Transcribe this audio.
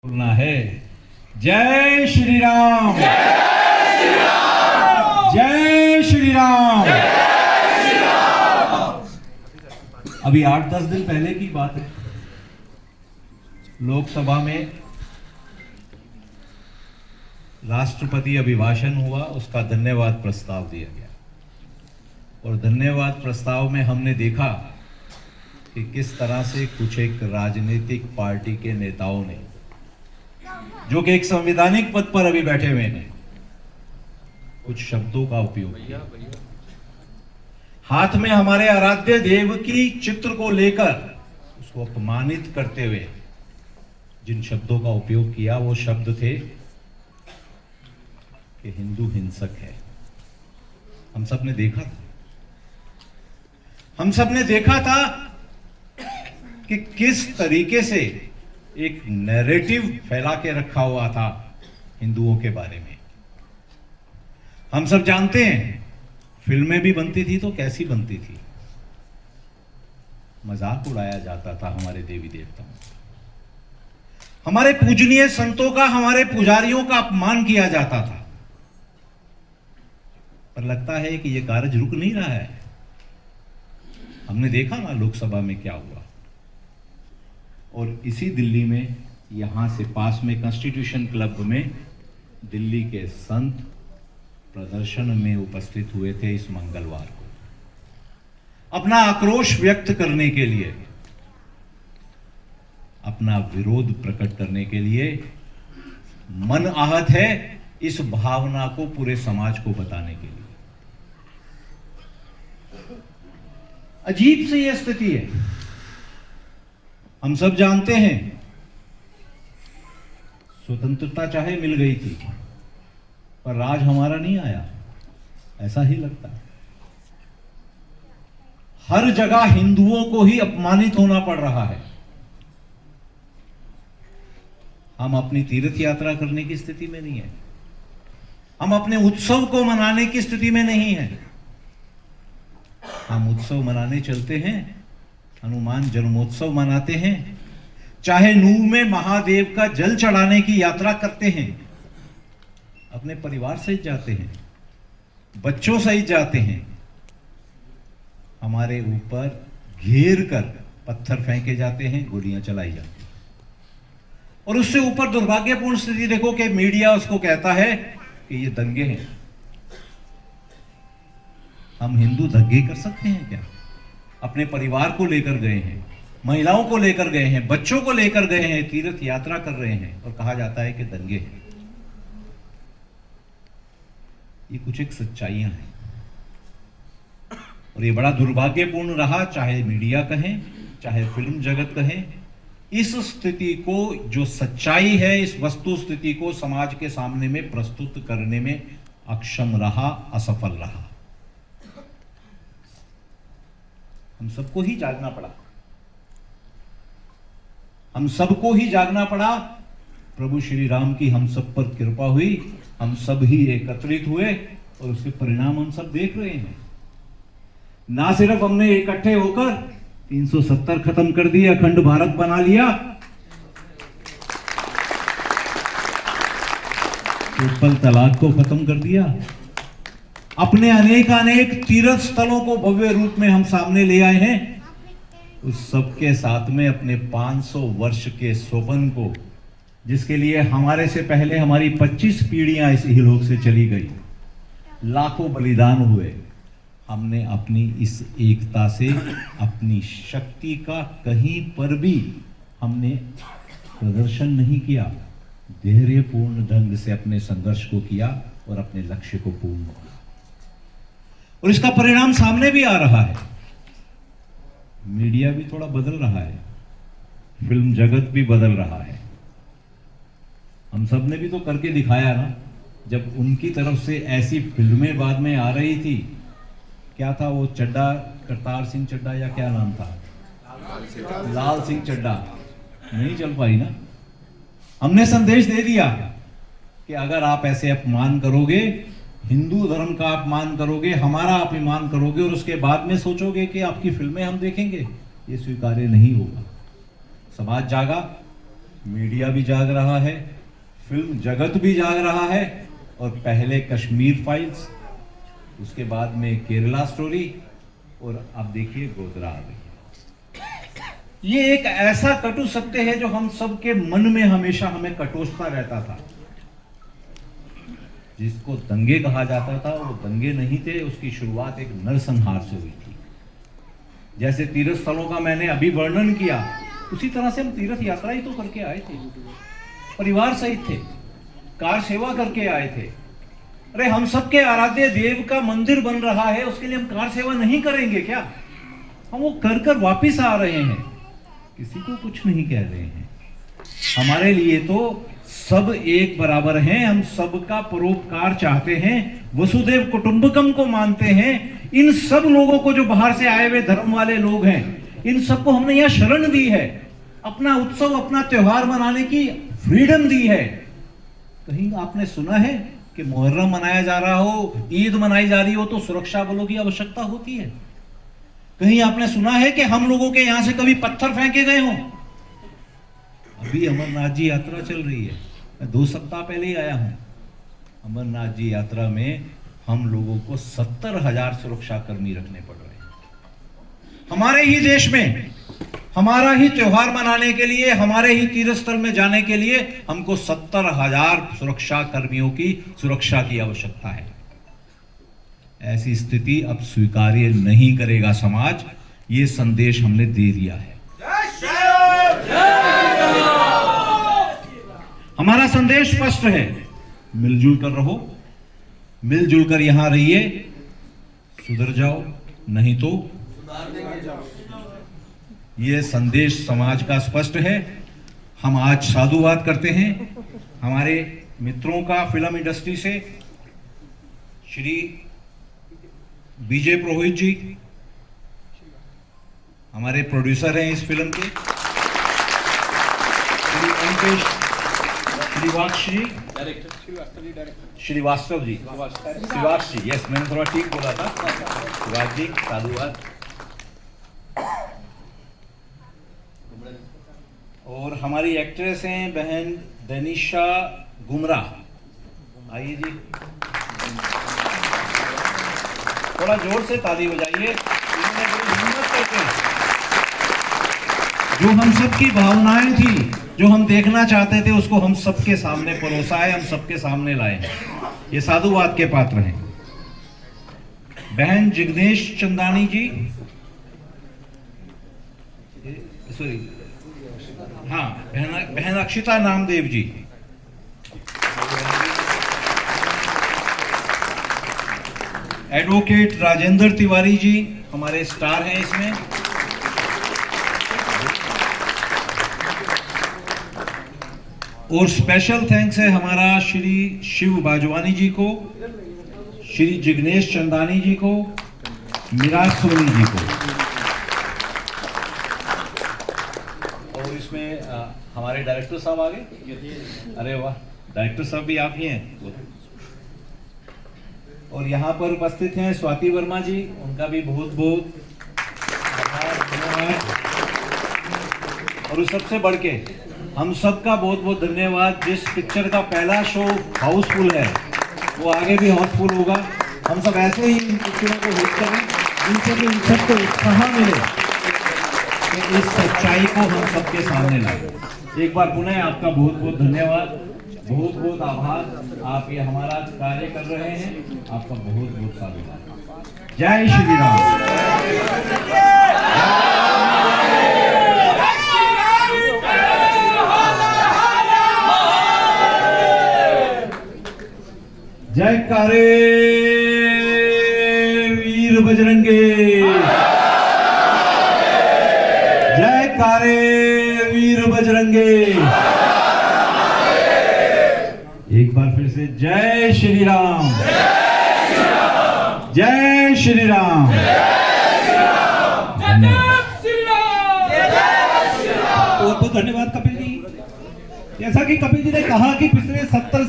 बोलना है जय श्री राम, जय श्री राम। अभी 8-10 दिन पहले की बात है, लोकसभा में राष्ट्रपति अभिभाषण हुआ, उसका धन्यवाद प्रस्ताव दिया गया और धन्यवाद प्रस्ताव में हमने देखा कि किस तरह से कुछ एक राजनीतिक पार्टी के नेताओं ने, जो कि एक संवैधानिक पद पर अभी बैठे हुए हैं, कुछ शब्दों का उपयोग किया। हाथ में हमारे आराध्य देव की चित्र को लेकर उसको अपमानित करते हुए जिन शब्दों का उपयोग किया, वो शब्द थे कि हिंदू हिंसक है। हम सब ने देखा था, हम सब ने देखा था कि किस तरीके से एक नैरेटिव फैला के रखा हुआ था हिंदुओं के बारे में। हम सब जानते हैं, फिल्में भी बनती थी तो कैसी बनती थी, मजाक उड़ाया जाता था हमारे देवी देवताओं, हमारे पूजनीय संतों का, हमारे पुजारियों का अपमान किया जाता था। पर लगता है कि यह कार्य रुक नहीं रहा है। हमने देखा ना लोकसभा में क्या हुआ, और इसी दिल्ली में, यहां से पास में कॉन्स्टिट्यूशन क्लब में दिल्ली के संत प्रदर्शन में उपस्थित हुए थे इस मंगलवार को, अपना आक्रोश व्यक्त करने के लिए, अपना विरोध प्रकट करने के लिए। मन आहत है इस भावना को पूरे समाज को बताने के लिए। अजीब सी यह स्थिति है। हम सब जानते हैं, स्वतंत्रता चाहे मिल गई थी, पर राज हमारा नहीं आया, ऐसा ही लगता है। हर जगह हिंदुओं को ही अपमानित होना पड़ रहा है। हम अपनी तीर्थ यात्रा करने की स्थिति में नहीं है, हम अपने उत्सव को मनाने की स्थिति में नहीं है। हम उत्सव मनाने चलते हैं, हनुमान जन्मोत्सव मनाते हैं, चाहे नूह में महादेव का जल चढ़ाने की यात्रा करते हैं, अपने परिवार सहित जाते हैं, बच्चों सहित जाते हैं। हमारे ऊपर घेर कर पत्थर फेंके जाते हैं, गोलियां चलाई जाती हैं, और उससे ऊपर दुर्भाग्यपूर्ण स्थिति देखो कि मीडिया उसको कहता है कि ये दंगे हैं। हम हिंदू दंगे कर सकते हैं क्या? अपने परिवार को लेकर गए हैं, महिलाओं को लेकर गए हैं, बच्चों को लेकर गए हैं, तीर्थ यात्रा कर रहे हैं, और कहा जाता है कि दंगे हैं। ये कुछ एक सच्चाइयां हैं, और ये बड़ा दुर्भाग्यपूर्ण रहा, चाहे मीडिया कहें, चाहे फिल्म जगत कहें। इस स्थिति को, जो सच्चाई है, इस वस्तु स्थिति को समाज के सामने में प्रस्तुत करने में अक्षम रहा, असफल रहा। हम सबको ही जागना पड़ा, हम सबको ही जागना पड़ा। प्रभु श्री राम की हम सब पर कृपा हुई, हम सब ही एकत्रित हुए, और उसके परिणाम हम सब देख रहे हैं। ना सिर्फ हमने इकट्ठे होकर 370 खत्म कर दिया, अखंड भारत बना लिया, ट्रिपल तलाक को खत्म कर दिया, अपने अनेक तीर्थ स्थलों को भव्य रूप में हम सामने ले आए हैं। उस सबके साथ में अपने 500 वर्ष के स्वप्न को, जिसके लिए हमारे से पहले हमारी 25 पीढ़ियां इस इहलोक से चली गई, लाखों बलिदान हुए, हमने अपनी इस एकता से, अपनी शक्ति का कहीं पर भी हमने प्रदर्शन नहीं किया। धैर्यपूर्ण ढंग से अपने संघर्ष को किया और अपने लक्ष्य को पूर्ण किया, और इसका परिणाम सामने भी आ रहा है। मीडिया भी थोड़ा बदल रहा है, फिल्म जगत भी बदल रहा है। हम सब ने भी तो करके दिखाया ना, जब उनकी तरफ से ऐसी फिल्में बाद में आ रही थी। क्या था वो चड्डा, करतार सिंह चड्डा या क्या नाम था, लाल सिंह चड्डा, नहीं चल पाई ना। हमने संदेश दे दिया कि अगर आप ऐसे अपमान करोगे, हिंदू धर्म का अपमान करोगे, हमारा अपमान करोगे, और उसके बाद में सोचोगे कि आपकी फिल्में हम देखेंगे, ये स्वीकार्य नहीं होगा। समाज जागा, मीडिया भी जाग रहा है, फिल्म जगत भी जाग रहा है। और पहले कश्मीर फाइल्स, उसके बाद में केरला स्टोरी, और अब देखिए गोधरा आ गई। ये एक ऐसा कटु सत्य है जो हम सबके मन में हमेशा हमें कटोसता रहता था। जिसको दंगे कहा जाता था वो दंगे नहीं थे, उसकी शुरुआत एक नरसंहार से हुई थी। जैसे तीर्थ स्थलों का मैंने अभी वर्णन किया, उसी तरह से हम तीर्थ यात्रा ही तो करके आए थे, परिवार सहित थे, कार सेवा करके आए थे। अरे हम सबके आराध्य देव का मंदिर बन रहा है, उसके लिए हम कार सेवा नहीं करेंगे क्या? हम वो कर कर वापिस आ रहे हैं, किसी को कुछ नहीं कह रहे हैं। हमारे लिए तो सब एक बराबर हैं, हम सबका परोपकार चाहते हैं, वसुदेव कुटुंबकम को मानते हैं। इन सब लोगों को जो बाहर से आए हुए धर्म वाले लोग हैं, इन सबको हमने यहां शरण दी है, अपना उत्सव अपना त्योहार मनाने की फ्रीडम दी है। कहीं आपने सुना है कि मुहर्रम मनाया जा रहा हो, ईद मनाई जा रही हो तो सुरक्षा बलों की आवश्यकता होती है? कहीं आपने सुना है कि हम लोगों के यहां से कभी पत्थर फेंके गए हों? अभी अमरनाथ जी यात्रा चल रही है, मैं 2 सप्ताह पहले ही आया हूं। अमरनाथ जी यात्रा में हम लोगों को 70,000 सुरक्षा कर्मी रखने पड़ रहे हैं। हमारे ही देश में हमारा ही त्योहार मनाने के लिए, हमारे ही तीर्थ स्थल में जाने के लिए हमको 70,000 सुरक्षा कर्मियों की सुरक्षा की आवश्यकता है। ऐसी स्थिति अब स्वीकार्य नहीं करेगा समाज, ये संदेश हमने दे दिया है। हमारा संदेश स्पष्ट है, मिलजुल कर रहो, मिलजुल कर यहां रहिए, सुधर जाओ नहीं तो ये संदेश समाज का स्पष्ट है। हम आज साधुवाद करते हैं हमारे मित्रों का फिल्म इंडस्ट्री से, श्री विजय पुरोहित जी हमारे प्रोड्यूसर हैं इस फिल्म के, श्री अंकेश श्रीवास्तव जी, श्रीवास जी, यस मैंने थोड़ा ठीक बोला था, श्रीवास जी साधुवाद। और हमारी एक्ट्रेस हैं बहन दनिशा गुमरा, आइए जी, थोड़ा जोर से ताली बजाइए। हिम्मत करके जो हम सबकी भावनाएं थी, जो हम देखना चाहते थे, उसको हम सबके सामने परोसा है, हम सबके सामने लाए हैं। ये साधुवाद के पात्र हैं। बहन जिग्नेश चंदानी जी, सॉरी हाँ, बहन अक्षिता नामदेव जी, एडवोकेट राजेंद्र तिवारी जी हमारे स्टार हैं इसमें, और स्पेशल थैंक्स है हमारा श्री शिव बाजवानी जी को, श्री जिग्नेश चंदानी जी को, मिराज सोनी जी को। और इसमें हमारे डायरेक्टर साहब आ गए, अरे वाह, डायरेक्टर साहब भी आप ही हैं। और यहाँ पर उपस्थित हैं स्वाति वर्मा जी, उनका भी बहुत बहुत धन्यवाद। और उस सबसे बढ़ के हम सबका बहुत बहुत धन्यवाद। जिस पिक्चर का पहला शो हाउसफुल है वो आगे भी हाउसफुल होगा। हम सब ऐसे ही इन पिक्चरों को हिट करें, इनसे भी इन सबको उत्साह मिले कि इस सच्चाई को हम सबके सामने लाएं। एक बार पुनः आपका बहुत बहुत धन्यवाद, बहुत बहुत आभार। आप ये हमारा कार्य कर रहे हैं, आपका बहुत बहुत साधुवाद। जय श्री राम। जयकारे वीर बजरंगे, जयकारे वीर बजरंगे। एक बार फिर से जय श्री राम, जय श्री राम। बहुत बहुत धन्यवाद कपिल जी। जैसा कि कपिल जी ने कहा कि पिछले 70